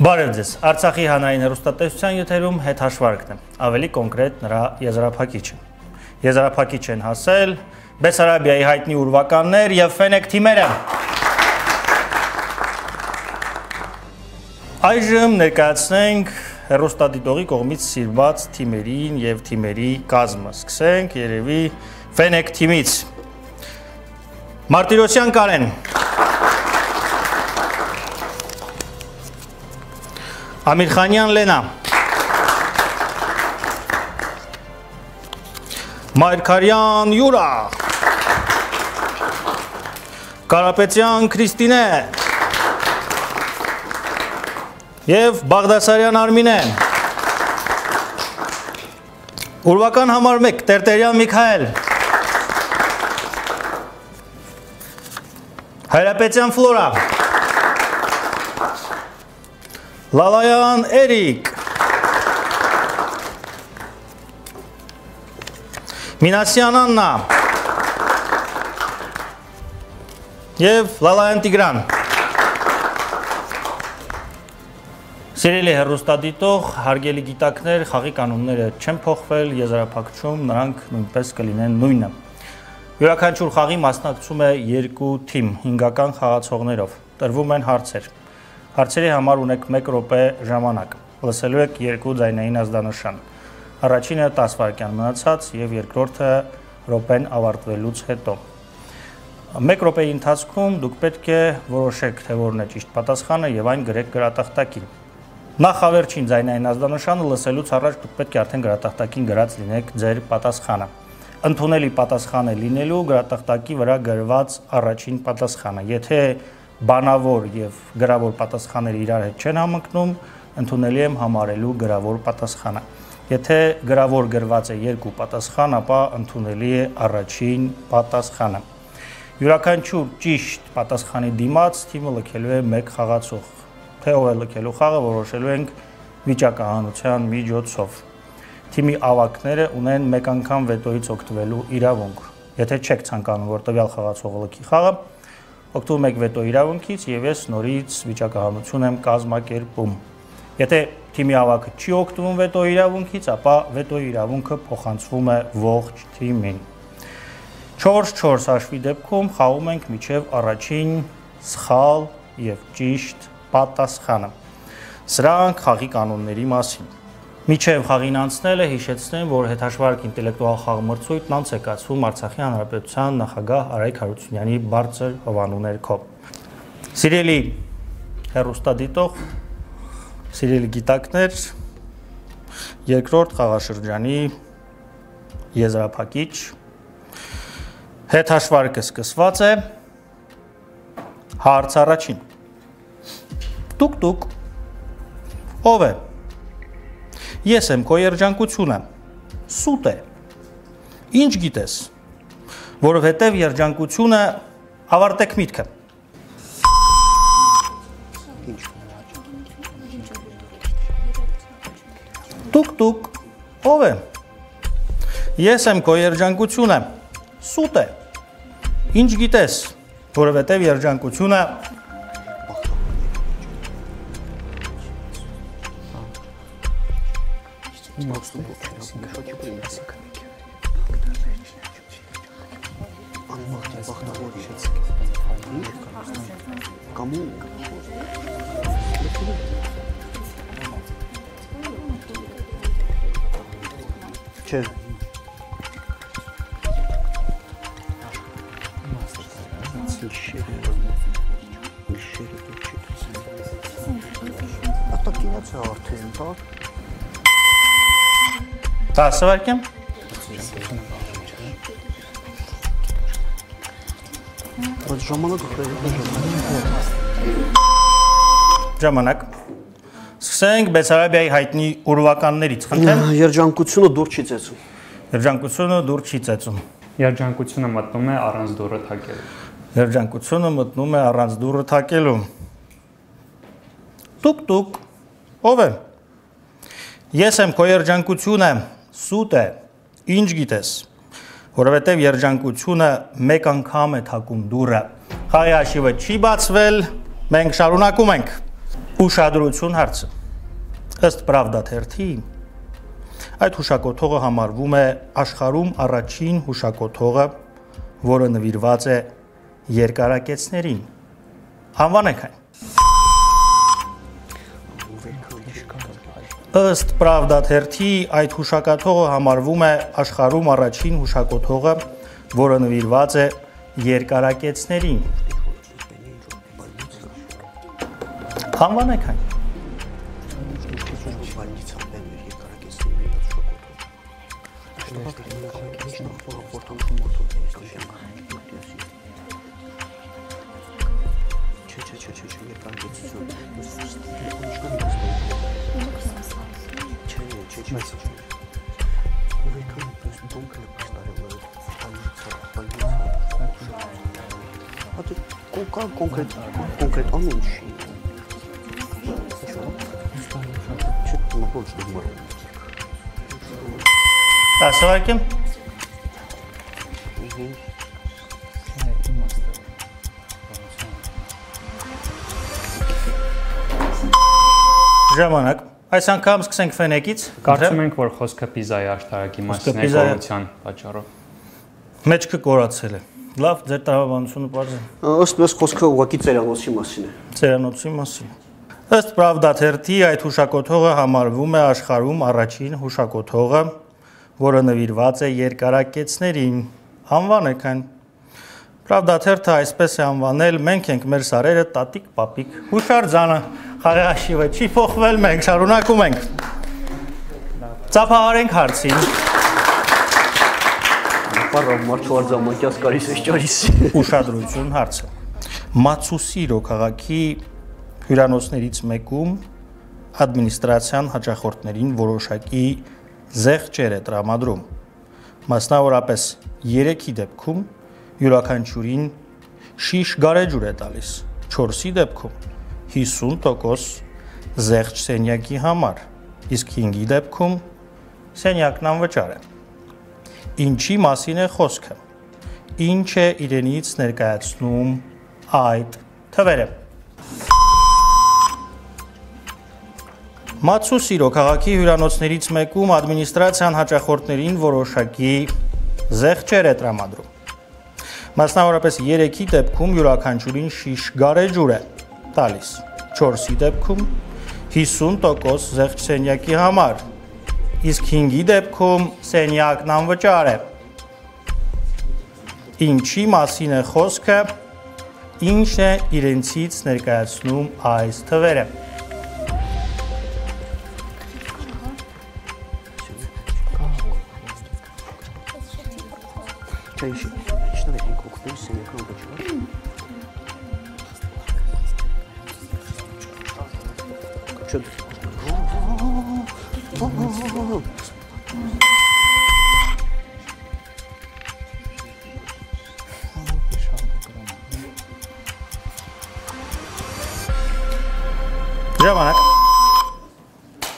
Բարև ձեզ, Արցախի հանրային հեռուստատեսության եթերում հետհաշվարկն է, ավելի կոնկրետ նրա եզրափակիչը։ Եզրափակիչ են հասել Բեսարաբիայի հայտնի ուրվականներ և Ֆենեք թիմերը։ Այժմ ներկայացնենք հեռուստադիտողի կողմից սիրված թիմերին և թիմերի կազմը։ Սկսենք երևի Ֆենեք թիմից։ Մարտիրոսյան Կարեն, Ամիրխանյան Լենա, Մայրքարյան Յուրա, Կարապետյան Քրիստինե և Բաղդասարյան Արմինե, ուրվական համար 1 Տերտերյան Միքայել, Հայրապետյան Ֆլորա, Լալայան Էրիկ, Մինասյան Աննա և Լալայան Տիգրան։ Սիրելի հեռուստադիտող, հարգելի գիտակներ, խաղի կանոնները չեն փոխվել, եզրափակչում նրանք նույնպես կլինեն նույնը։ Յուրաքանչյուր խաղի մասնակցում է 2 թիմ, 5-ական խաղացողներով, տրվում են հարցեր։ Հարցերի համար ունեք 1 րոպե ժամանակ, լսելու եք 2 ձայնային ազդանշան, առաջինը 10 վայրկյան մնացած և երկրորդը րոպեն ավարտվելուց հետո։ 1 րոպեի ընթացքում դուք պետք է որոշեք, թե որն է ճիշտ պատասխանը և այն գրեք գրատախտակին։ Նախավերջին ձայնային ազդանշանը լսելուց առաջ դուք պետք է արդեն գրատախտակին գրած լինեք ձեր պատասխանը։ Ընդունելի պատասխան է լինելու գրատախտակի վրա գրված առաջին պատասխանը։ Եթե բանավոր և գրավոր պատասխանները իրար հետ չեն համընկնում, ընդունելի եմ համարելու գրավոր պատասխանը։ Եթե գրավոր գրված է 2 պատասխան, ապա ընդունելի է առաջին պատասխանը։ Յուրաքանչյուր ճիշտ պատասխանի դիմաց թիմը լքելու է 1 խաղացող։ Թե ով է լքելու խաղը, որոշելու ենք վիճակահանության միջոցով։ Թիմի ավագները ունեն 1 անգամ վետոյից օգտվելու իրավունք։ Եթե չեք ցանկանում, որ տվյալ խաղացողը լքի խաղը, օգտվում եք վետո իրավունքից և ես նորից վիճակահանություն եմ կազմակերպում։ Եթե թիմի ավագը չի օգտվում վետո իրավունքից, ապա վետո իրավունքը փոխանցվում է ողջ թիմին։ 4-4 հաշվի դեպքում խաղում ենք մինչև առաջին սխալ և ճիշտ պատասխանը։ Սրանք խաղի կանոնների մասին։ Մինչև խաղին անցնելը հիշեցնեմ, որ հետհաշվարկ ինտելեկտուալ խաղմրցույթն անց է կացվում Արցախի Հանրապետության նախագահ Արայք Հարությունյանի բարձր հովանու ներքո։ Սիրելի հեռուստադիտող, սիրելի գիտակներ, երկրորդ խաղաշրջանի եզրափակիչ հետհաշվարկը սկսված է։ Հարց առաջին։ Տուկ-տուկ, ով է։ Ես եմ քո երջանկությունը, սուտ է, ինչ գիտես, որովհետև երջանկությունը ավարտեք միտքը։ Տուկ-տուկ, ով է, ես եմ քո երջանկությունը, սուտ է, ինչ գիտես, որովհետև երջանկությունը Չէ։ Ատակինացա արդեն, տար։ Տասվարկեմ։ Բայց ժամանակ Ժամանակ։ Սկսենք Բեսարաբիայի հայտնի ուրվականներից, խնդրեմ։ Երջանկությունը դուր չի ծեծում։ Երջանկությունը դուր չի ծեծում։ Երջանկությունը մտնում է առանց դուռը թակելու։ Երջանկությունը մտնում է առանց դուռը թակելու։ Տուկ-տուկ, ով է։ Ես եմ քո երջանկությունը, սուտ է, ինչ գիտես, որովհետև երջանկությունը 1 անգամ է թակում դուռը։ Խաղի հաշիվը չի բացվել, մենք շարունակում ենք։ Ուշադրություն հարցը։ Ըստ Pravda թերթի այդ հուշակոթողը համարվում է աշխարհում առաջին հուշակոթողը, որը նվիրված է երկարակեցներին։ Անվանեք այն։ Ըստ Pravda թերթի այդ հուշակոթողը համարվում է աշխարհում առաջին հուշակոթողը, որը նվիրված է երկարակեցներին։ Անվանեք այն։ Կոնկրետ անուն չի։ Դասավարկեմ։ Ժամանակ։ Այս անգամ սկսենք Ֆենեկից։ Կարծում ենք, որ խոսքը պիզայի աշտարակի մասին է կորության պատճառով։ Մեջքը կորացել է։ Լավ, ձեր տրամաբանությունը բարձր է։ Ըստ մեզ խոսքը ուղղակի ծերանոցի մասին է։ Ծերանոցի մասին։ Ըստ Pravda թերթի այդ հուշակոթողը համարվում է աշխարհում առաջին հուշակոթողը, որը նվիրված է երկարակեցներին։ Անվանեք այն։ Pravda թերթը այսպես է անվանել. մենք ենք մեր սարերը տատիկ պապիկ հուշարձանը։ Խաղաշիվը չի փոխվել, մենք շարունակում ենք։ Ծափահարենք հարցին։ Պարավ մարդ ժամանակյաց կարիս էս ճարիս։ Ուշադրություն հարցը։ Մացուսիրո քաղաքի հյուրանոցներից մեկում ադմինիստրացիան հաճախորդներին որոշակի զեղչեր է տրամադրում։ Մասնավորապես 3-ի դեպքում յուրաքանչյուրին շիշ գարեջուր է տալիս, 4-ի դեպքում 50% զեղչ սենյակի համար, իսկ 5-ի դեպքում սենյակն անվճար է։ Ինչի մասին է խոսքը։ Ինչ է իրենից ներկայացնում այդ թվերը։ Մացուսիրո քաղաքի հյուրանոցներից մեկում ադմինիստրացիան հաճախորդներին որոշակի զեղչեր է տրամադրում։ Մասնավորապես 3-ի դեպքում յուրաքանչյուրին շիշ գարեջուր է տալիս, 4-ի դեպքում 50% զեղչ սենյակի համար, իսկ 5-ի դեպքում սենյակն անվճար է։ Ինչի մասին է խոսքը, ինչ է իրենցից ներկայացնում այս թվերը։ Ժամանակ։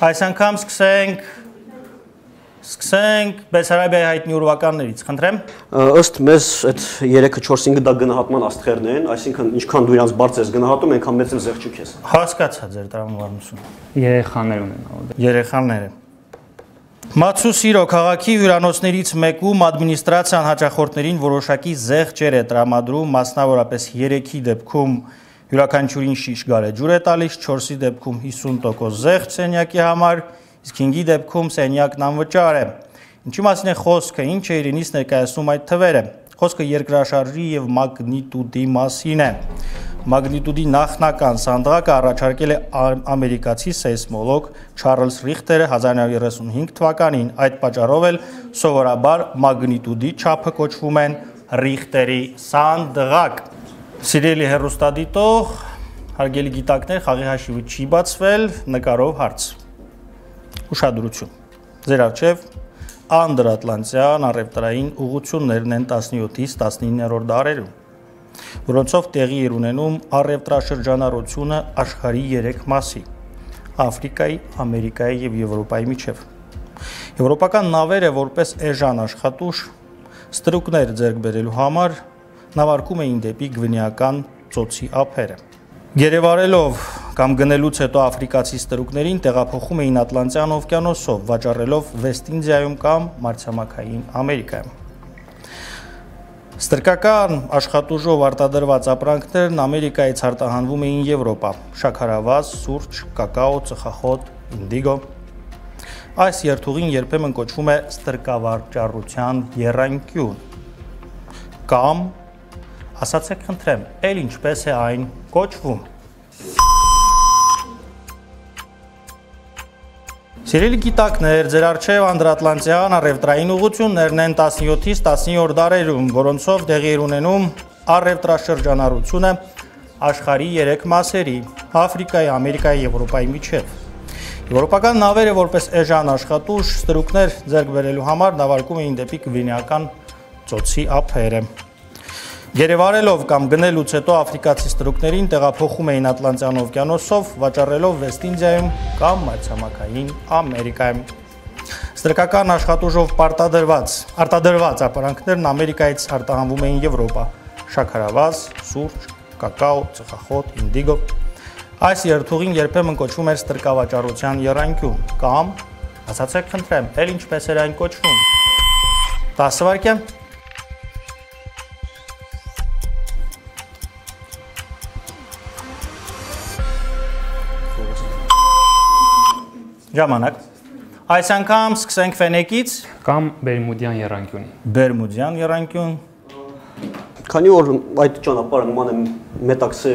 Այս անգամ սկսենք Բեսարաբիայի հայտնի ուրվականներից, խնդրեմ։ Ըստ մեզ այդ 3-ը 4-5-ը դա գնահատման աստղերն են, այսինքն ինչքան դու իրանց բարձր ես գնահատում, այնքան մեծ էլ զեղչուկ ես։ Հասկացա ձեր տրամաբանությունը։ Երեխաներ ունեն։ Երեխաները։ Մացուսիրո քաղաքի հյուրանոցներից մեկում ադմինիստրացիան հաճախորդներին որոշակի զեղչեր է տրամադրում, մասնավորապես 3-ի դեպքում յուրաքանչյուրին շիշ գարեջուր է տալիս, 4-ի դեպքում 50% զեղչ սենյակի համար, իսկ 5-ի դեպքում սենյակն անվճար է։ Ինչի մասին է խոսքը, ինչ է իրենից ներկայացնում այդ թվերը։ Խոսքը երկրաշարժի եւ մագնիտուդի մասին է։ Մագնիտուդի նախնական սանդղակը առաջարկել է ամերիկացի սեյսմոլոգ Չարլզ Ռիխտերը 1935 թվականին։ Այդ պատճառով էլ սովորաբար մագնիտուդի չափը կոչվում են Ռիխտերի սանդղակ։ Սիրելի հեռուստադիտող, հարգելի գիտակներ, խաղի հաշիվը չի բացվել, նկարով հարց։ Ուշադրություն։ Ձեր առջև անդրատլանտյան առևտրային ուղղություններն են 17-ից 19-րդ դարերում, որոնցով տեղի էր ունենում առևտրաշրջանառությունը աշխարհի 3 մասի՝ Աֆրիկայի, Ամերիկայի եւ Եվրոպայի միջև։ Եվրոպական նավերը որպես էժան աշխատուժ ստրուկներ ձեռք բերելու համար նավարկում էին դեպի Գվինեական ծոցի ափերը։ Գերեվարելով կամ գնելուց հետո աֆրիկացի ստրուկներին տեղափոխում էին Ատլանտյան օվկիանոսով, վաճառելով Վեստ Ինդիայում կամ Մարտիրոսային Ամերիկայում։ Ստրկական աշխատուժով արտադրված ապրանքներն Ամերիկայից արտահանվում էին Եվրոպա՝ շաքարավազ, սուրճ, կակաո, ծխախոտ, ինդիգո։ Այս երթուղին երբեմն կոչվում է ստրկավաճառության եռանկյուն կամ, ասացեք խնդրեմ, էլ ինչպես է այն կոչվում։ Սիրելի գիտակներ, ձեր առջև անդրատլանտյան առևտրային ուղղություններն են 17-ից 19-րդ դարերում, որոնցով տեղի էր ունենում առևտրաշրջանառությունը աշխարհի 3 մասերի՝ Աֆրիկայի, Ամերիկայի, Եվրոպայի միջև։ Եվրոպական նավերը որպես էժան աշխատուժ ստրուկներ ձեռք բերելու համար նավարկում էին դեպի Գվինեական ծոցի ափերը։ Գերեվարելով կամ գնելուց հետո աֆրիկացի ստրուկներին տեղափոխում էին Ատլանտյան օվկիանոսով, վաճառելով Վեստ Ինդիայում կամ Մարտիրոսային Ամերիկայում։ Ստրկական աշխատուժով արտադրված ապրանքներն Ամերիկայից արտահանվում էին Եվրոպա՝ շաքարավազ, սուրճ, կակաո, ծխախոտ, ինդիգո։ Այս երթուղին երբեմն կոչվում էր ստրկավաճառության եռանկյուն կամ, ասացեք խնդրեմ, էլ ինչպես էր այն կոչվում։ 10 վայրկյան։ Ժամանակ։ Այս անգամ սկսենք Ֆենեկից կամ Բերմուդյան եռանկյունի։ Բերմուդյան եռանկյուն։ Քանի որ այդ ճանապարհը նման է մետաքսե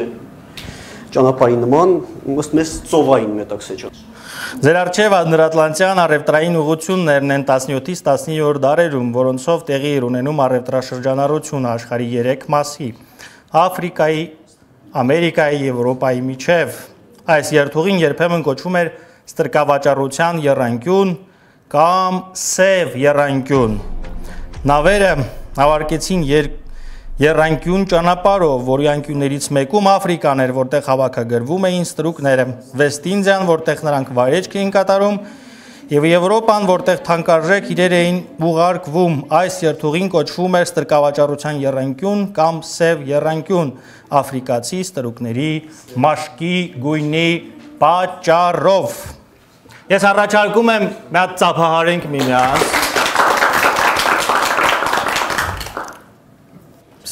ճանապարհի նման, ըստ մեզ ծովային մետաքսե ճանապարհ։ Ձեր առջև անդրատլանտյան առևտրային ուղղություններն են 17-ից 19-րդ դարերում, որոնցով տեղի էր ունենում առևտրաշրջանառությունը աշխարհի 3 մասի՝ Աֆրիկայի, Ամերիկայի, Եվրոպայի միջև։ Այս երթուղին երբեմն կոչվում էր ստրկավաճառության եռանկյուն կամ սև եռանկյուն։ Նավերը նավարկեցին եռանկյուն ճանապարհով, որի անկյուններից մեկում Աֆրիկան էր, որտեղ հավաքագրվում էին ստրուկները, Վեստ Ինդիան, որտեղ նրանք վայրեջք էին կատարում, եւ Եվրոպան, որտեղ թանկարժեք իրեր էին ուղարկվում։ Այս երթուղին կոչվում էր ստրկավաճառության եռանկյուն կամ սև եռանկյուն աֆրիկացի ստրուկների մաշկի գույնի պատճառով։ Ես առաջարկում եմ մի հատ ծափահարենք միմյանց։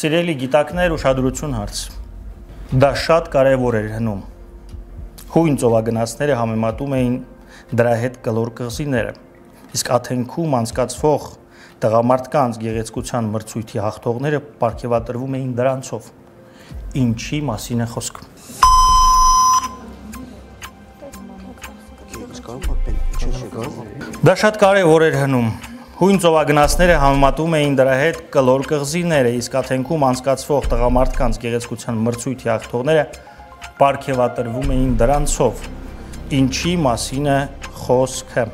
Սիրելի գիտակներ, ուշադրություն հարց։ Դա շատ կարևոր էր հնում։ Հույն ծովագնացները համեմատում էին դրա հետ կլոր կղզիները, իսկ Աթենքում անցկացվող տղամարդկանց գեղեցկության մրցույթի հաղթողները պարգևատրվում էին դրանցով։ Ինչի մասին է խոսքը։ Դա շատ կարևոր էր հնում։ Հույն ծովագնացները համեմատում էին դրա հետ կլոր կղզիները, իսկ Աթենքում անցկացվող տղամարդկանց գեղեցկության մրցույթի հաղթողները պարգևատրվում էին դրանցով։ Ինչի մասին է խոսքը։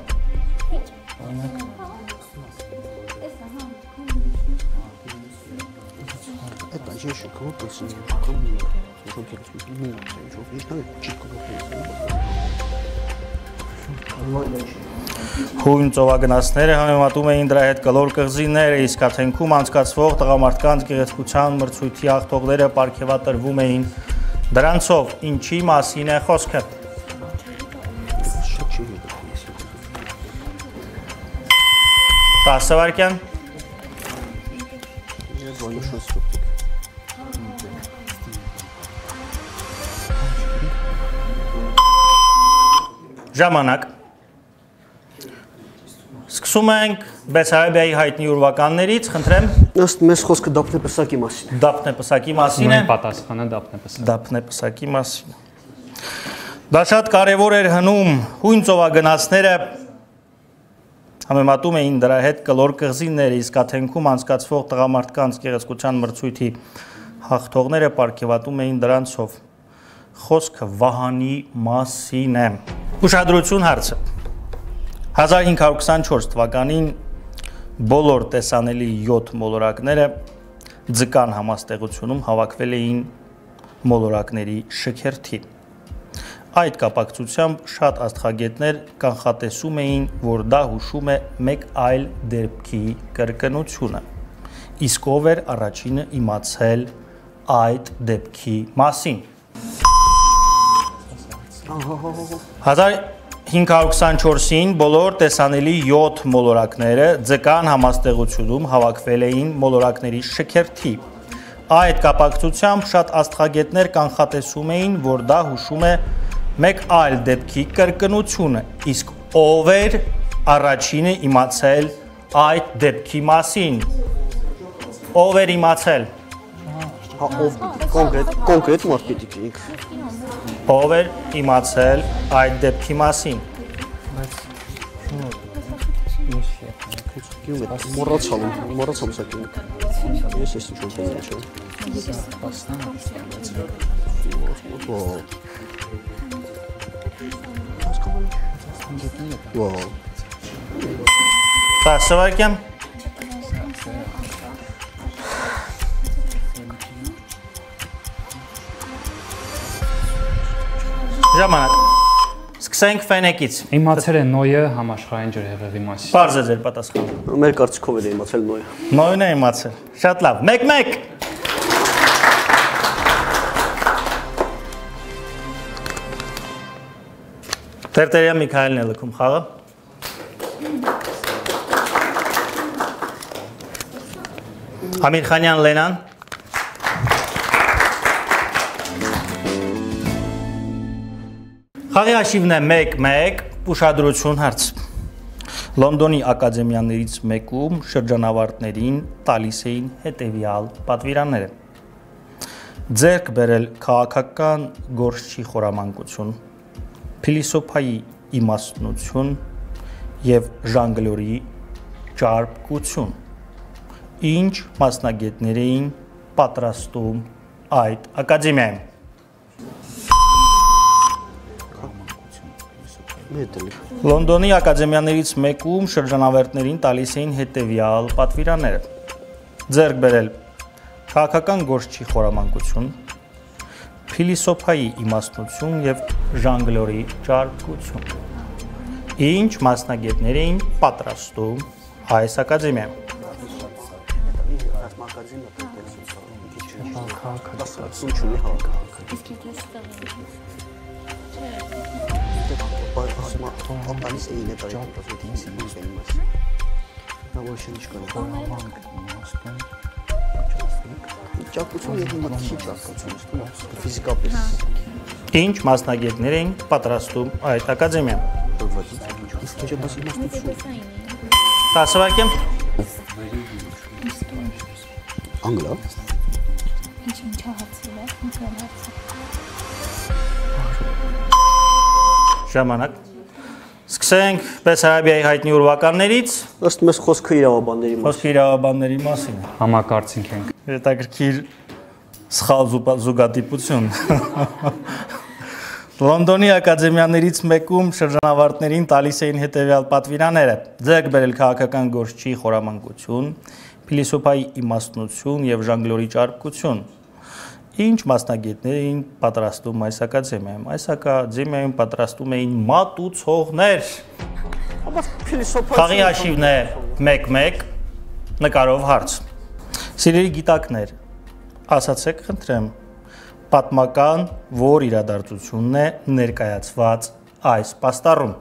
Հույն ծովագնացները համեմատում էին դրա հետ կլոր կղզիները, իսկ Աթենքում անցկացվող տղամարդկանց գեղեցկության մրցույթի հաղթողները պարգևատրվում էին դրանցով։ Ինչի մասին է խոսքը։ Տասավարկյան։ Ժամանակ։ Սկսում ենք Բեսարաբիայի հայտնի ուրվականներից, խնդրեմ։ Ըստ մեզ խոսքը դափնեպսակի մասին է։ Դափնեպսակի մասին է։ Պատասխանը դափնեպսակ։ Դափնեպսակի մասին։ Դա շատ կարևոր էր հնում։ Հույն ծովագնացները համեմատում էին դրա հետ կլոր կղզիները, իսկ Աթենքում անցկացվող տղամարդկանց գեղեցկության մրցույթի հաղթողները պարգևատում էին դրանցով։ Խոսքը Վահանի մասին է։ Ուշադրություն հարցը։ 1524 թվականին բոլոր տեսանելի 7 մոլորակները ձկան համաստեղությունում հավաքվել էին մոլորակների շքերթի։ Այդ կապակցությամբ շատ աստղագետներ կանխատեսում էին, որ դա հուշում է մեկ այլ դեպքի կրկնությունը։ Իսկ ով էր առաջինը իմացել այդ դեպքի մասին։ 1524-ին բոլոր տեսանելի 7 մոլորակները ձգան համաստեղությունում հավաքվել էին մոլորակների շքերթի։ Այդ կապակցությամբ շատ աստղագետներ կանխատեսում էին, որ դա հուշում է մեկ այլ դեպքի կրկնությունը, իսկ ով էր առաջինը իմացել այդ դեպքի մասին։ Ով էր իմացել։ Կոնկրետ մարդ պիտի գնանք։ Ով էր իմացել այդ դեպքի մասին։ Մոռացամ սա կինը։ Ես ինչ-որ բան չեմ։ Տասավարկյամ։ Ժամանակ։ Սկսենք Ֆենեկից։ Իմացել է Նոյը համաշխարհային ջրհեղեղի մասին։ Պարզ է ձեր պատասխանը։ Մեր կարծիքով էլ է իմացել Նոյը։ Նոյն է իմացել։ Շատ լավ։ 1-1։ Տերտերյան Միքայելն է լքում խաղը։ Ամիրխանյան Լենան։ Խաղի հաշիվն է 1-1, ուշադրություն հարց։ Լոնդոնի ակադեմիաներից մեկում շրջանավարտներին տալիս էին հետևյալ պատվիրանները. ձեռք բերել քաղաքական գործչի խորամանկություն, փիլիսոփայի իմաստնություն և ժանգլյորի ճարպկություն, ինչ մասնագետներ էին պատրաստում այդ ակադեմիայում։ Լոնդոնի ակադեմիաներից մեկում շրջանավարտներին տալիս էին հետևյալ պատվիրանները. ձեռք բերել քաղաքական գործչի խորամանկություն, փիլիսոփայի իմաստնություն և ժանգլյորի ճարպկություն, ինչ մասնագետներ էին պատրաստում այս ակադեմիայում։ Ինչ մասնագետներ էին պատրաստում այդ ակադեմիայում։ Տասավարկեմ։ Անգլա։ Ժամանակ։ Սկսենք Բեսարաբիայի հայտնի ուրվականներից։ Ըստ մեզ խոսքը իրավաբանների մասին։ Խոսքը իրավաբանների մասին։ Համակարծինք ենք։ Հետաքրքիր սխալ զուգադիպություն։ Լոնդոնի ակադեմիաներից մեկում շրջանավարտներին տալիս էին հետևյալ պատվիրանները. ձեռք բերել քաղաքական գործչի խորամանկություն, փիլիսոփայի իմաստնություն և ժանգլյորի ճարպկություն, ինչ մասնագետներ էին պատրաստում այս ակադեմիայում։ Այս ակադեմիայում պատրաստում էին մատուցողներ։ Խաղի հաշիվն է 1-1, նկարով հարց։ Սիրելի գիտակներ, ասացեք խնդրեմ, պատմական որ իրադարձությունն է ներկայացված այս պաստառում։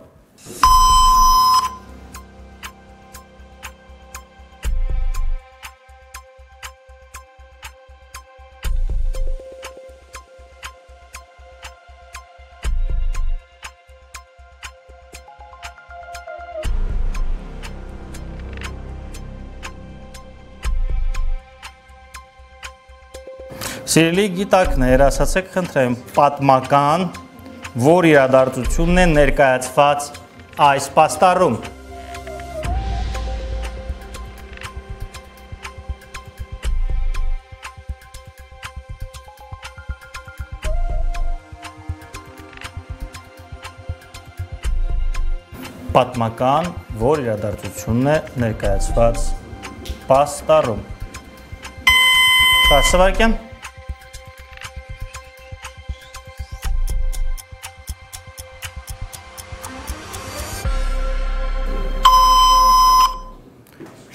Սիրելի գիտակներ, ասացեք խնդրեմ, պատմական որ իրադարձությունն է ներկայացված այս պաստառում։ Պատմական որ իրադարձությունն է ներկայացված պաստառում։ Տասավարկյամ։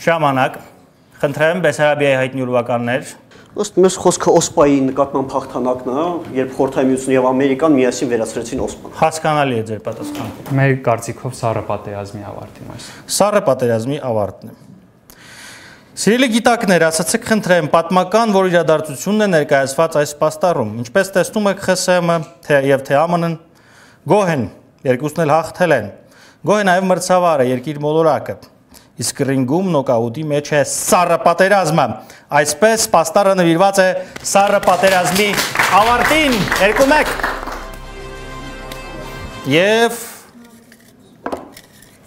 Ժամանակ, խնդրեմ Բեսարաբիայի հայտնի ուրվականներ, Ըստ մեզ խոսքը Օսպայի նկատմամբ հաղթանակն է, երբ Խորհրդային Միությունը եւ Ամերիկան միասին վերացրեցին Օսպան։ Հասկանալի է ձեր պատասխանը։ Մեր կարծիքով սառը պատերազմի ավարտի մասին։ Սառը պատերազմի ավարտն է։ Սիրելի գիտակներ, ասացեք խնդրեմ, պատմական որ իրադարձությունն է ներկայացված այս պաստառում։ Ինչպես տեսնում եք, ԽՍՀՄ եւ ԹԱՄՆ-ն գոհ են, երկուսն էլ հաղթել են։ Գոհ է նաեւ մրցավարը, երկիր մոլորակը։ Իսկ ռինգում նոկաուտի մեջ է սառը պատերազմը։ Այսպես պաստառը նվիրված է սառը պատերազմի ավարտին։ 2-1։ Եվ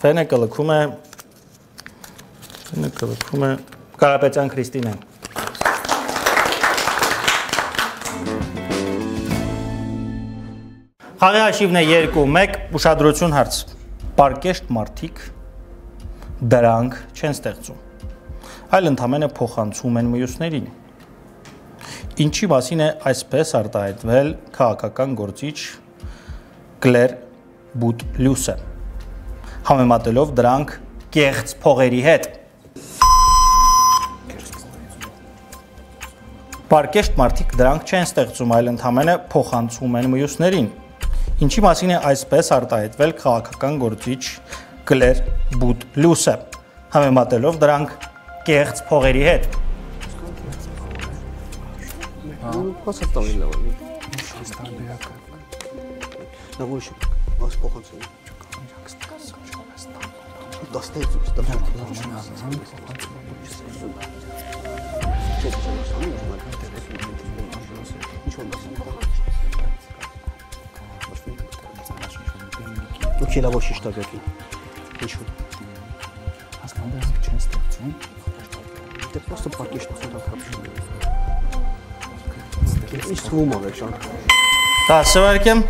Ֆենեկը լքում է Կարապետյան Քրիստինեն։ Խաղի հաշիվն է 2-1, ուշադրություն հարց։ Պարկեշտ մարդիկ դրանք չեն ստեղծում, այլ ընդամենը փոխանցում են մյուսներին։ Ինչի մասին է այսպես արտահայտվել քաղաքական գործիչ Կլեր Բուտլյուսը, համեմատելով դրանք կեղծ փողերի հետ։ Պարկեշտ մարդիկ դրանք չեն ստեղծում, այլ ընդամենը փոխանցում են մյուսներին։ Ինչի մասին է այսպես արտահայտվել քաղաքական գործիչ Կլեր Բուտլյուսը, համեմատելով դրանք կեղծ փողերի հետ։ Ոքի լավ ոչինչ տակակի։ Ինչու՞։ Հասկանում դրանք չեն ստեղծում։ Դե պրոստը պարկեշտություն դակապշում։ Ինչ թվում է վերջան։ 10 վայրկյան։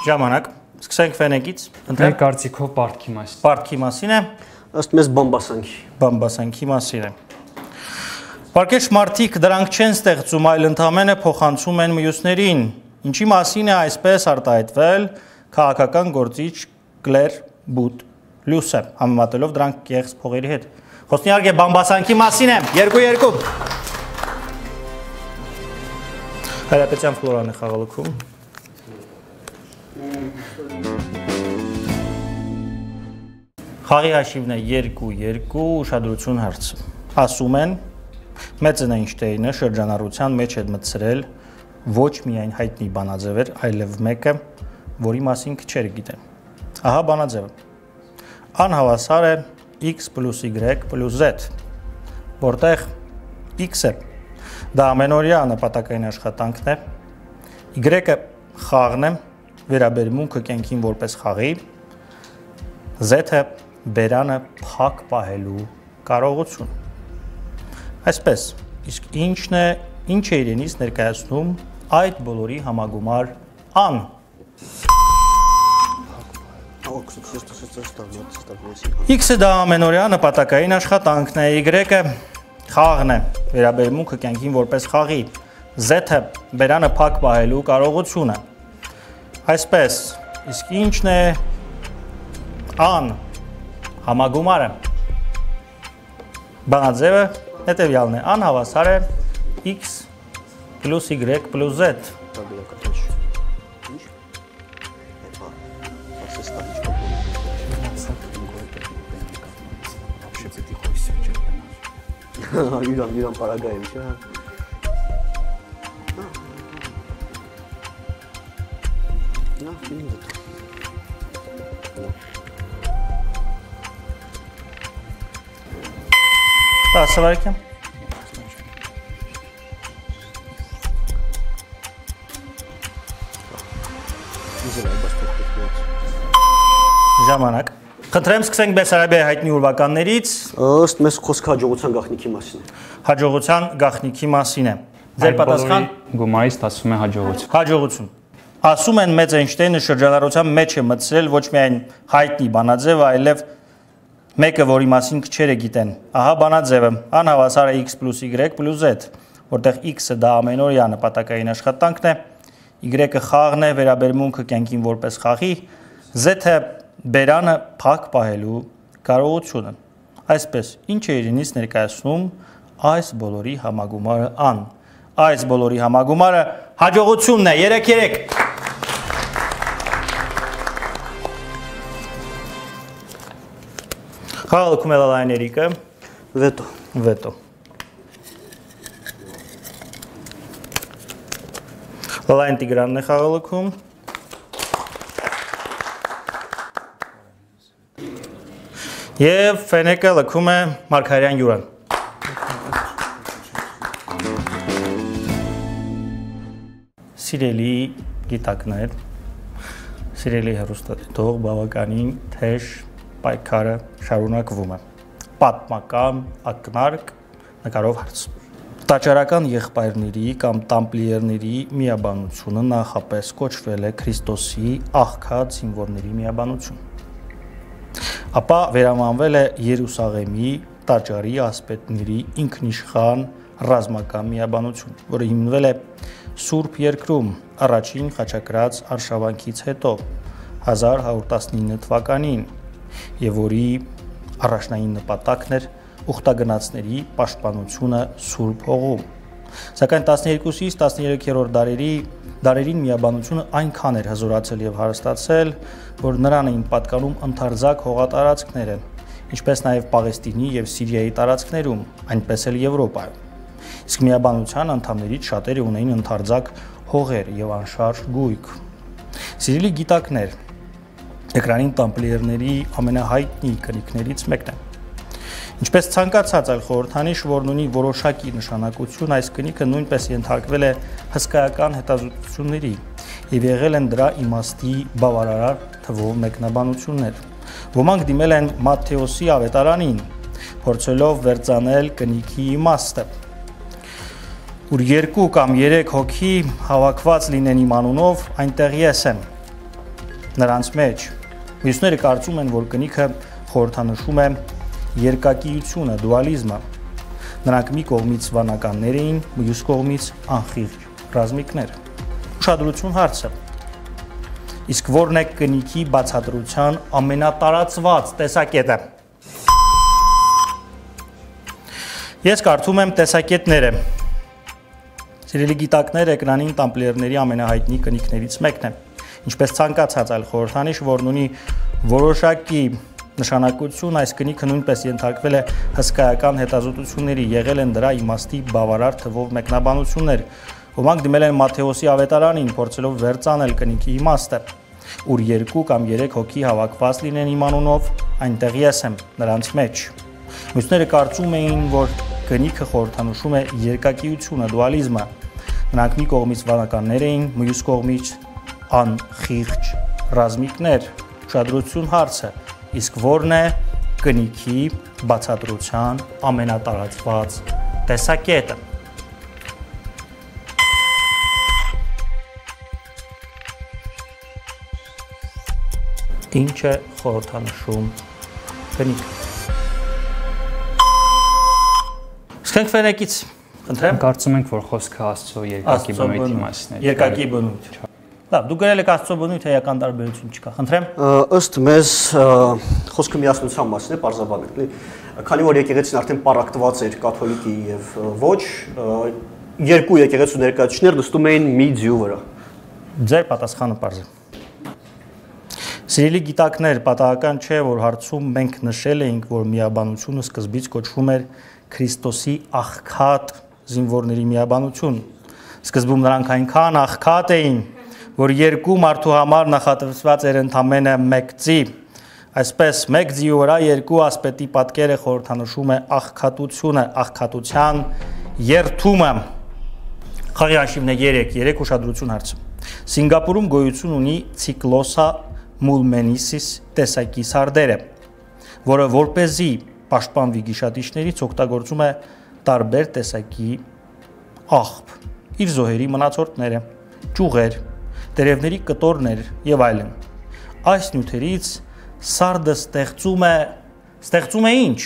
Ժամանակ։ Սկսենք Ֆենեկից։ Մեր կարծիքով պարտքի մասին։ Պարտքի մասին է։ Ըստ մեզ բամբասանքի։ Բամբասանքի մասին է։ Պարկեշտ մարդիկ դրանք չեն ստեղծում, այլ ընդամենը փոխանցում են մյուսներին։ Ինչի մասին է այսպես արտահայտվել քաղաքական գործիչ Կլեր Բուտլյուսը, համեմատելով դրանք կեղծ փողերի հետ։ Խոսքն իհարկե բամբասանքի մասին է։ 2-2։ Հարապետյան Ֆլորան է խաղալքում։ Խաղի հաշիվն է 2-2, ուշադրություն հարց։ Ասում են, Մեծն Էյնշտեյնը շրջանառության մեջ է մտցրել ոչ միայն հայտնի բանաձևեր, այլև մեկը, որի մասին քչերը գիտեն։ Ահա բանաձևը։ Անհավասար է x + y + z, որտեղ x-ը դա ամենօրյա նպատակային աշխատանքն է, y-ը խաղն է, վերաբերմունքը կյանքին որպես խաղի, z-ը բերանը փակ պահելու կարողություն։ Այսպես, իսկ ինչ է իրենից ներկայացնում այդ բոլորի համագումար ան։ X-ը դա ամենօրյա նպատակային աշխատանքն է, Y-ը խաղն է, վերաբերմունքը կյանքին որպես խաղի, Z-ը բերանը փակ պահելու կարողությունը։ Այսպես, իսկ ինչն է ան համագումարը։ Բանաձևը հետևյալն է, անհավասար է x + y + z։ Իրան պարագայում չէ։ Սավարիկյան։ Ժամանակ։ Խնդրեմ սկսենք Բեսարաբիայի հայտնի ուրվականներից։ Ըստ մեզ խոսքը հաջողության գաղտնիքի մասին է։ Հաջողության գաղտնիքի մասին է։ Ձեր պատասխան գումարից ասում է հաջողություն։ Հաջողություն։ Ասում են Մեծ Էյնշտեյնը շրջանառության մեջ է մտցրել ոչ միայն հայտնի բանաձևը, այլև մեկը, որի մասին քչերը գիտեն։ Ահա բանաձևը, անհավասար է x + y + z, որտեղ x-ը դա ամենօրյա նպատակային աշխատանքն է, Y-ը խաղն է, վերաբերմունքը կյանքին որպես խաղի, Z-ը բերանը փակ պահելու կարողությունը։ Այսպես, ինչ է իրենից ներկայացնում այս բոլորի համագումարը ան։ Այս բոլորի համագումարը հաջողությունն է, 3-3։ Խաղալքում է Լալայն Երիկը։ Վետո։ Վետո։ Լալայն Տիգրանն է խաղալքում։ Եվ Ֆենեկը լքում է Մարգարյան Յուրան։ Սիրելի գիտակներ, սիրելի հեռուստադիտող, բավականին թեժ պայքարը շարունակվում է։ Պատմական ակնարկ նկարով հարց։ Տաճարական եղբայրների կամ տամպլիերների միաբանությունը նախապես կոչվել է Քրիստոսի աղքատ զինվորների միաբանություն։ Ապա վերանվանվել է Երուսաղեմի տաճարի ասպետների ինքնիշխան ռազմական միաբանություն, որը հիմնվել է Սուրբ Երկրում առաջին խաչակրաց արշավանքից հետո 1119 թվականին եւ որի առաջնային նպատակն էր ուխտագնացների պաշտպանությունը Սուրբ Հողում։ Սակայն 12-ից 13-րդ դարերին միաբանությունը այնքան էր հզորացել եւ հարստացել, որ նրան էին պատկանում ընդարձակ հողատարածքները, ինչպես նաեւ Պաղեստինի եւ Սիրիայի տարածքներում, այնպես էլ Եվրոպայում։ Իսկ միաբանության անդամներից շատերը ունեին ընդարձակ հողեր եւ անշարժ գույք։ Սիրելի գիտակներ, էկրանին տամպլիերների ամենահայտնի կնիքներից մեկն է։ Ինչպես ցանկացած այլ խորհրդանիշ, որն ունի որոշակի նշանակություն, այս կնիքը նույնպես ենթարկվել է հսկայական հետազոտությունների եւ եղել են դրա իմաստի բավարար թվով մեկնաբանություններ։ Ոմանք դիմել են Մատթեոսի ավետարանին, փորձելով վերծանել կնիքի իմաստը, ուր 2 կամ 3 հոգի հավաքված լինեն իմ անունով, այնտեղ ես եմ նրանց մեջ։ Մյուսները կարծում են, որ կնիքը խորհրդանշում է երկակիությունը, դուալիզմը։ Նրանք մի կողմից վանականներ էին, մյուս կողմից անխիղճ ռազմիկներ։ Ուշադրություն հարցը։ Իսկ որն է կնիքի բացատրության ամենատարածված տեսակետը։ Ես կարդում եմ տեսակետները։ Սիրելի գիտակներ, էկրանին տամպլիերների ամենահայտնի կնիքներից մեկն է։ Ինչպես ցանկացած այլ խորհրդանիշ, որն ունի որոշակի նշանակություն, այս կնիքը նույնպես ենթարկվել է հսկայական հետազոտությունների, եղել են դրա իմաստի բավարար թվով մեկնաբանություններ։ Ոմանք դիմել են Մատթեոսի ավետարանին, փորձելով վերծանել կնիքի իմաստը, ուր 2 կամ 3 հոգի հավաքված լինեն իմ անունով, այնտեղ ես եմ նրանց մեջ։ Մյուսները կարծում էին, որ կնիքը խորհրդանշում է երկակիությունը, դուալիզմը։ Նրանք մի կողմից վանականներ էին, մյուս կողմից անխիղճ ռազմիկներ։ Ուշադրություն հարցը։ Իսկ որն է կնիքի բացատրության ամենատարածված տեսակետը։ Ինչ է խորհրդանշում կնիքը։ Սկսենք Ֆենեկից, խնդրեմ։ Կարծում ենք, որ խոսքը Աստծո երկակի բնույթի մասն է։ Երկակի բնույթ։ Լավ, դու գրել եք Աստծո բնույթ, էական տարբերություն չկա, խնդրեմ։ Ըստ մեզ խոսքը միասնության մասն է, պարզաբանենք, էլի։ Քանի որ եկեղեցին արդեն պարակտված էր կաթոլիկի եւ ոչ, երկու եկեղեցու ներկայացուցիչներ նստում էին մի ձյու վրա։ Ձեր պատասխանը պարզ է։ Սիրելի գիտակներ, պատահական չէ, որ հարցում մենք նշել էինք, որ միաբանությունը սկզբից կոչվում էր Քրիստոսի աղքատ զինվորների միաբանություն։ Սկզբում նրանք այնքան աղքատ էին, որ 2 մարդու համար նախատեսված էր ընդամենը 1 ձի։ Այսպես 1 ձիի վրա 2 ասպետի պատկերը խորհրդանշում է աղքատությունը, աղքատության երթումը։ Խաղի հաշիվն է 3 ուշադրություն հարցը։ Սինգապուրում գոյություն ունի ցիկլոսա մուլմենիսիս տեսակի սարդերը, որը որպեսզի պաշտպանվի գիշատիչներից օգտագործում է տարբեր տեսակի աղբ, իր զոհերի մնացորդները, ճյուղեր, տերևների կտորներ եւ այլն։ Այս նյութերից սարդը ստեղծում է ինչ։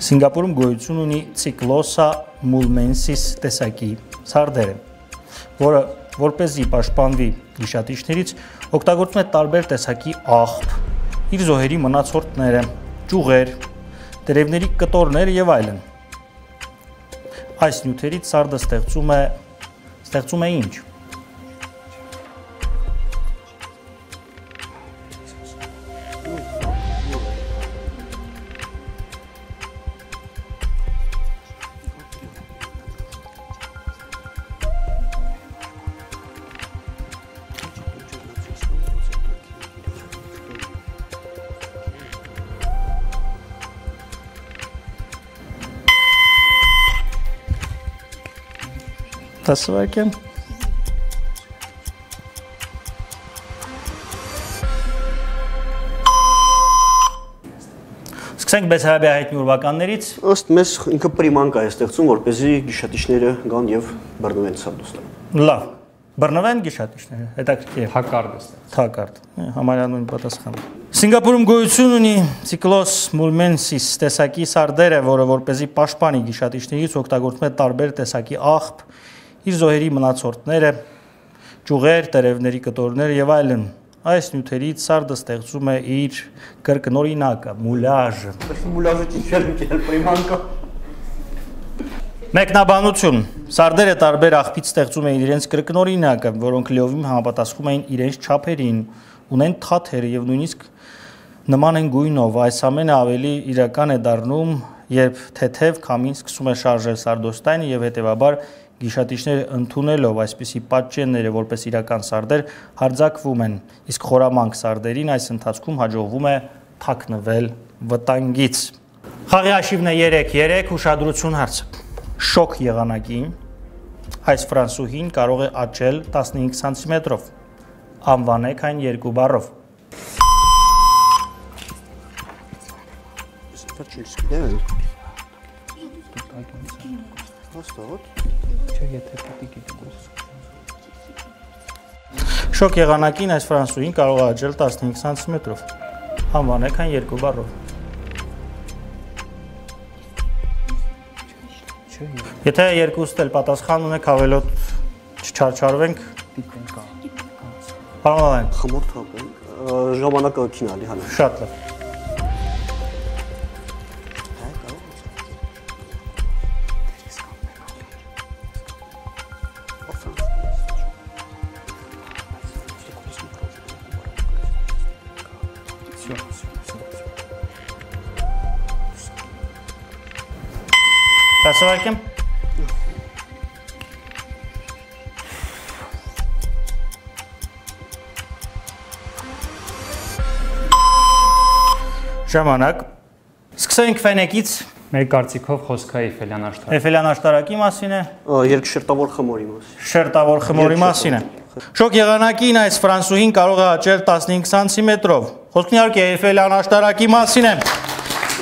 Սինգապուրում գոյություն ունի Cyclosa mulmensis տեսակի սարդերը, որը որպեսզի պաշտպանվի գիշատիչներից, օգտագործում է տարբեր տեսակի աղբ, իր զոհերի մնացորդները, ճյուղեր, տերևների կտորներ եւ այլն։ Այս նյութերից սարդը ստեղծում է ինչ։ Տասվարկեմ։ Սկսենք Բեսարաբիայի հայտնի ուրվականներից։ Ըստ մեզ ինքը պրիմանկա է ստեղծում, որպեսզի գիշատիչները գան եւ բռնվեն սարդոստան։ Լավ, բռնվեն գիշատիչները, հետաքրքիր է։ Թակարդ է ստեղծում։ Թակարդ, համարյա նույն պատասխանը։ Սինգապուրում գոյություն ունի Cyclosa mulmensis տեսակի սարդերը, որը որպեսզի պաշտպանի գիշատիչներից, օգտագործում է տարբեր տեսակի աղբ, իր զոհերի մնացորդները, ճյուղեր, տերևների կտորներ եւ այլն։ Այս նյութերից սարդը ստեղծում է իր կրկնօրինակը, մուլաժը։ Մուլաժը ճիշտ պրիմանկա։ Մեկնաբանություն։ Սարդերը տարբեր աղբից ստեղծում էին իրենց կրկնօրինակը, որոնք լիովին համապատասխանում էին իրենց չափերին, ունեն թաթեր եւ նույնիսկ նման են գույնով։ Այս ամենը ավելի իրական է դառնում, երբ թեթև քամին սկսում է շարժել սարդոստայնը եւ հետեւաբար գիշատիչները ընդունելով այսպիսի պատճենները որպես իրական սարդեր հարձակվում են, իսկ խորամանկ սարդերին այս ընթացքում հաջողվում է թաքնվել վտանգից։ Խաղի հաշիվն է 3-3, ուշադրություն հարցը։ Շոկ եղանակին այս ֆրանսուհին կարող է աճել 15 սանտիմետրով, անվանեք այն 2 բառով։ Շոկ եղանակին այս ֆրանսուհին կարող է աճել 15 սանտիմետրով, անվանեք այն 2 բառով։ Եթե երկուստ էլ պատասխան ունեք, ավելոտ չչարչարվենք։ Պարոն Խմորթ հապեն, ժամանակը քինալի հանը։ Շատ լավ։ Տասվարկեմ։ Ժամանակ։ Սկսենք ֆենեկից։ Մեր կարծիքով խոսքը Էյֆելյան աշտարակ։ Էյֆելյան աշտարակի մասին է։ Երկշերտավոր խմորի մասին։ Շերտավոր խմորի մասին է։ Շոկ եղանակին այս ֆրանսուհին կարող է աճել 15 սանտիմետրով։ Խոսքն իհարկե Էյֆելյան աշտարակի մասին է։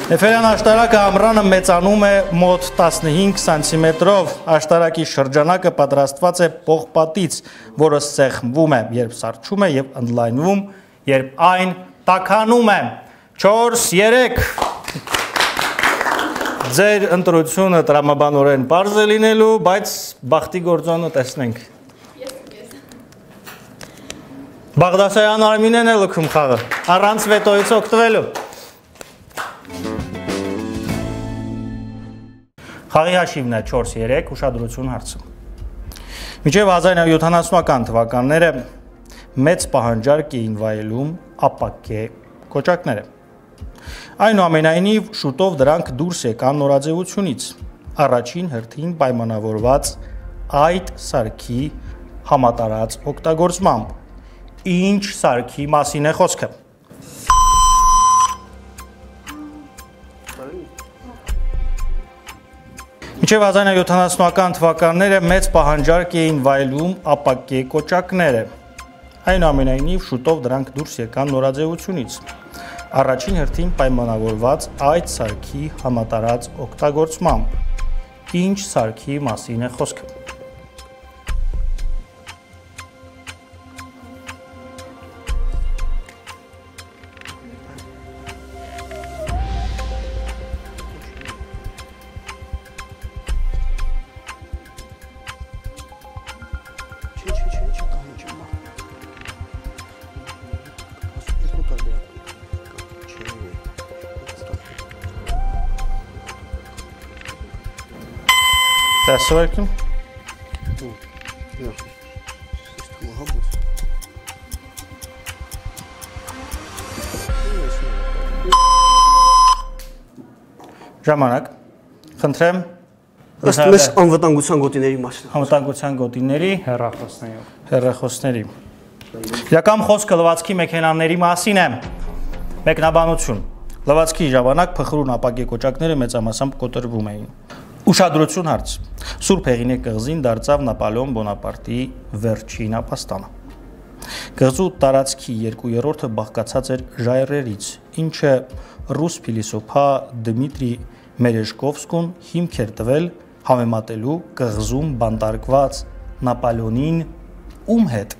Էյֆելյան աշտարակը ամռանը մեծանում է մոտ 15 սանտիմետրով։ Աշտարակի շրջանակը պատրաստված է պողպատից, որը սեղմվում է, երբ սառչում է եւ ընդլայնվում, երբ այն տաքանում է։ 4-3 Ձեր ընտրությունը տրամաբանորեն պարզ է լինելու, բայց բախտի գործոնը տեսնենք։ Բաղդասարյան Արմինեն է լքում խաղը, առանց վետոյից օգտվելու։ Խաղի հաշիվն է 4-3, ուշադրություն հարցը։ Մինչև 1970-ական թվականները մեծ պահանջարկ էին վայելում ապակե կոճակները։ Այնուամենայնիվ շուտով դրանք դուրս եկան նորաձևությունից, առաջին հերթին պայմանավորված այդ սարքի համատարած օգտագործմամբ։ Ինչ սարքի մասին է խոսքը։ Մինչև 1970-ական թվականները մեծ պահանջարկ էին վայելում ապակե կոճակները։ Այնուամենայնիվ շուտով դրանք դուրս եկան նորաձևությունից։ Առաջին հերթին պայմանավորված այդ սարքի համատարած օգտագործմամբ։ Ինչ սարքի մասին է խոսքը։ Դասվարկում։ Ժամանակ։ Խնդրեմ։ Ըստ մեզ անվտանգության գոտիների մասն։ Անվտանգության գոտիների հեռախոսների։ Իրական խոսքը լվացքի մեքենաների մասին է։ Մեկնաբանություն։ Լվացքի ժամանակ փխրուն ապակե կոճակները մեծամասամբ կոտրվում էին։ Ուշադրություն հարց։ Սուրբ Հեղինե կղզին դարձավ Նապոլեոն Բոնապարտի վերջին ապաստանը։ Կղզու տարածքի 2/3-ը բաղկացած էր ժայռերից, ինչը ռուս փիլիսոփա Դմիտրի Մերեժկովսկուն հիմք էր տվել համեմատելու կղզում բանտարկված Նապոլեոնին ում հետ։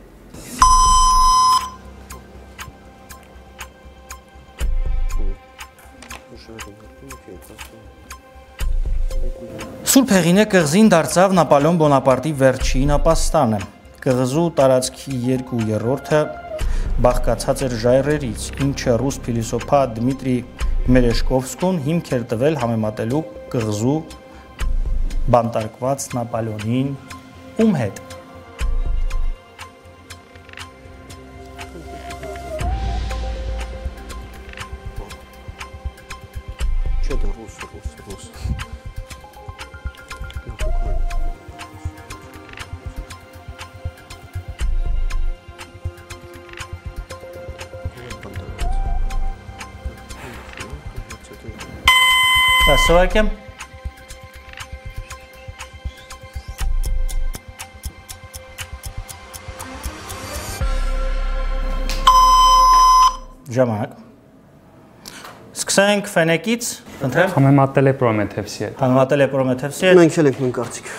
Սուրբ Հեղինե կղզին դարձավ Նապոլեոն Բոնապարտի վերջին ապաստանը։ Կղզու տարածքի 2/3-ը բաղկացած էր ժայռերից, ինչը ռուս փիլիսոփա Դմիտրի Մերեժկովսկուն հիմք էր տվել համեմատելու կղզու բանտարկված Նապոլեոնին ում հետ։ Դասվարկեմ։ Ժամանակ։ Սկսենք Ֆենեկից, խնդրեմ։ Համեմատել է Պրոմեթևսի հետ։ Համեմատել է Պրոմեթևսի հետ։ Մենք էլ ենք նույն կարծիք։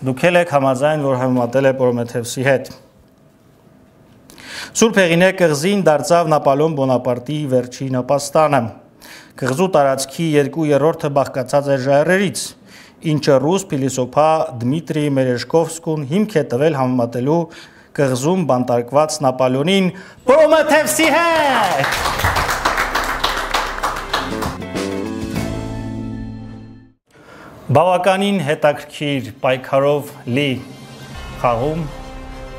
Դուք եք համաձայն, որ համեմատել է Պրոմեթևսի հետ։ Սուրբ Հեղինե կղզին դարձավ Նապոլեոն Բոնապարտի վերջին ապաստանը։ Կղզու տարածքի 2/3-ը բաղկացած էր ժայռերից, ինչը ռուս փիլիսոփա Դմիտրի Մերեժկովսկուն հիմք է տվել համեմատելու կղզում բանտարկված Նապոլեոնին Պրոմեթևսի հետ։ Բավականին հետաքրքիր պայքարով լի խաղում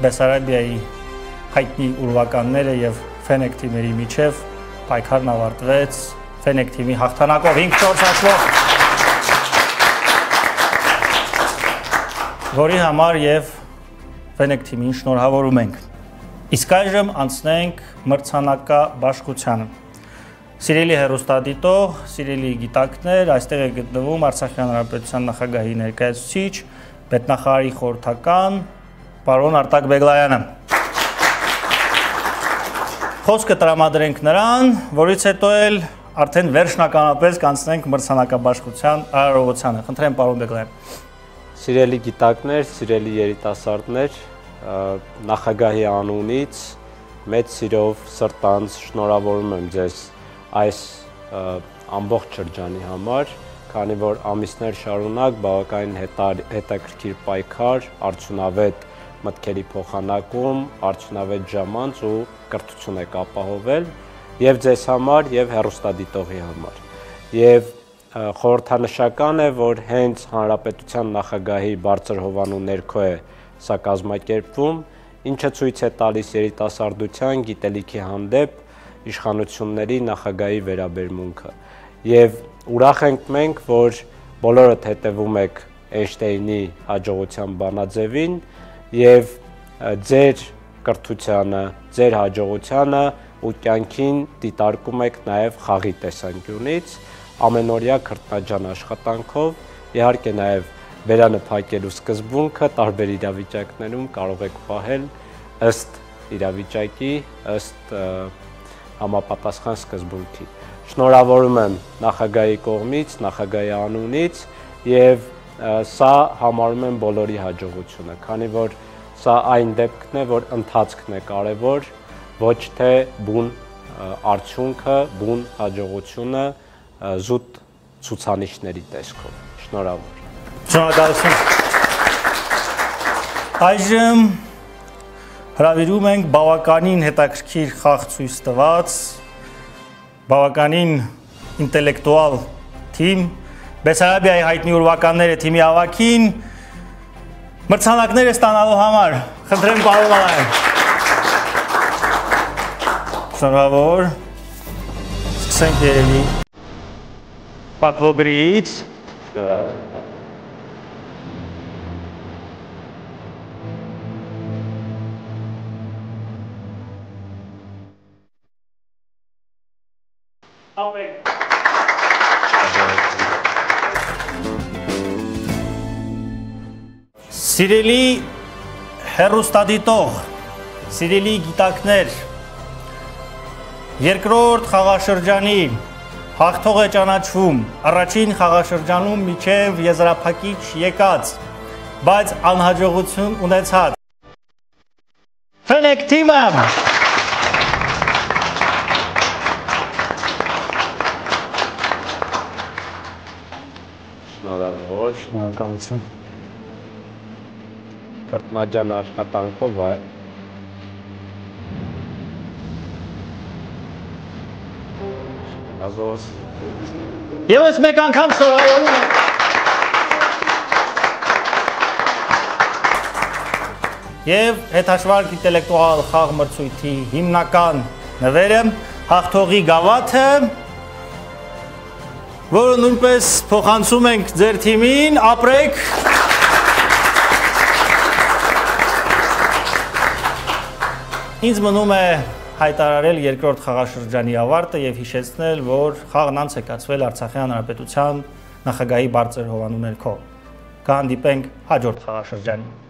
Բեսարաբիայի հայտնի ուրվականները եւ Ֆենեք թիմերի միջև պայքարն ավարտվեց Ֆենեք թիմի հաղթանակով 5-4 հաշվով, որի համար եւ Ֆենեք թիմին շնորհավորում ենք։ Իսկ այժմ անցնենք մրցանակաբաշխությանը։ Սիրելի հեռուստադիտող, սիրելի գիտակներ, այստեղ է գտնվում Արցախյան Հանրապետության նախագահի ներկայացուցիչ, պետնախարարի խորհրդական պարոն Արտակ Բեգլայանը։ Խոսքը տրամադրենք նրան, որից հետո էլ արդեն վերջնականապես կանցնենք մրցանակաբաշխության արարողությանը։ Խնդրեմ պարոն Բեգլայան։ Սիրելի գիտակներ, սիրելի երիտասարդներ, նախագահի անունից մեծ սիրով սրտանց շնորհավորում եմ ձեզ այս ամբողջ շրջանի համար, քանի որ ամիսներ շարունակ բավականին հետաքրքիր պայքար, արդյունավետ մտքերի փոխանակում, արդյունավետ ժամանց ու կրթություն եք ապահովել եւ ձեզ համար եւ հեռուստադիտողի համար։ Եվ խորհրդանշական է, որ հենց Հանրապետության նախագահի բարձր հովանու ներքո է սա կազմակերպվում, ինչը ցույց է տալիս երիտասարդության գիտելիքի հանդեպ իշխանությունների նախագահի վերաբերմունքը։ Եվ ուրախ ենք մենք, որ բոլորդ հետևում եք Էյնշտեյնի հաջողության բանաձևին եւ ձեր կրթությանը, ձեր հաջողությանը ու կյանքին դիտարկում եք նաև խաղի տեսանկյունից, ամենօրյա քրտնաջան աշխատանքով, իհարկե նաև վերանփակելու սկզբունքը տարբեր իրավիճակներում կարող եք պահել ըստ իրավիճակի, ըստ համապատասխան սկզբունքի։ Շնորհավորում եմ նախագահի կողմից, նախագահի անունից եւ սա համարում եմ բոլորի հաջողությունը, քանի որ սա այն դեպքն է, որ ընթացքն է կարևոր, ոչ թե բուն արդյունքը, բուն հաջողությունը զուտ ցուցանիշների տեսքով։ Շնորհավոր։ Շնորհակալություն։ Այժմ հրավիրում ենք բավականին հետաքրքիր խաղ ցույց տված, բավականին ինտելեկտուալ թիմ, Բեսարաբիայի հայտնի ուրվականները թիմի ավագին Մրցանակները ստանալու համար խնդրեմ պարոն Ալայան։ Շնորհավոր։ Սկսենք երևի պատվոգրից։ Սիրելի հեռուստադիտող, սիրելի գիտակներ, երկրորդ խաղաշրջանի հաղթող է ճանաչվում առաջին խաղաշրջանում միջև եզրափակիչ եկած, բայց անհաջողություն ունեցած Ֆենեք թիմը։ Շնորհակալություն։ Կրտմաջան աշխատանքով է։ Ազոս։ Եվս մեկ անգամ շնորհավորում եմ։ Եվ հետհաշվարկ ինտելեկտուալ խաղ մրցույթի հիմնական նվերը հաղթողի գավաթը, որը նույնպես փոխանցում ենք ձեր թիմին, ապրեք։ Ինձ մնում է հայտարարել երկրորդ խաղաշրջանի ավարտը եւ հիշեցնել, որ խաղն անց է կացվել Արցախի հանրապետության նախագահի բարձր հովանու ներքո։ Կհանդիպենք հաջորդ խաղաշրջանին։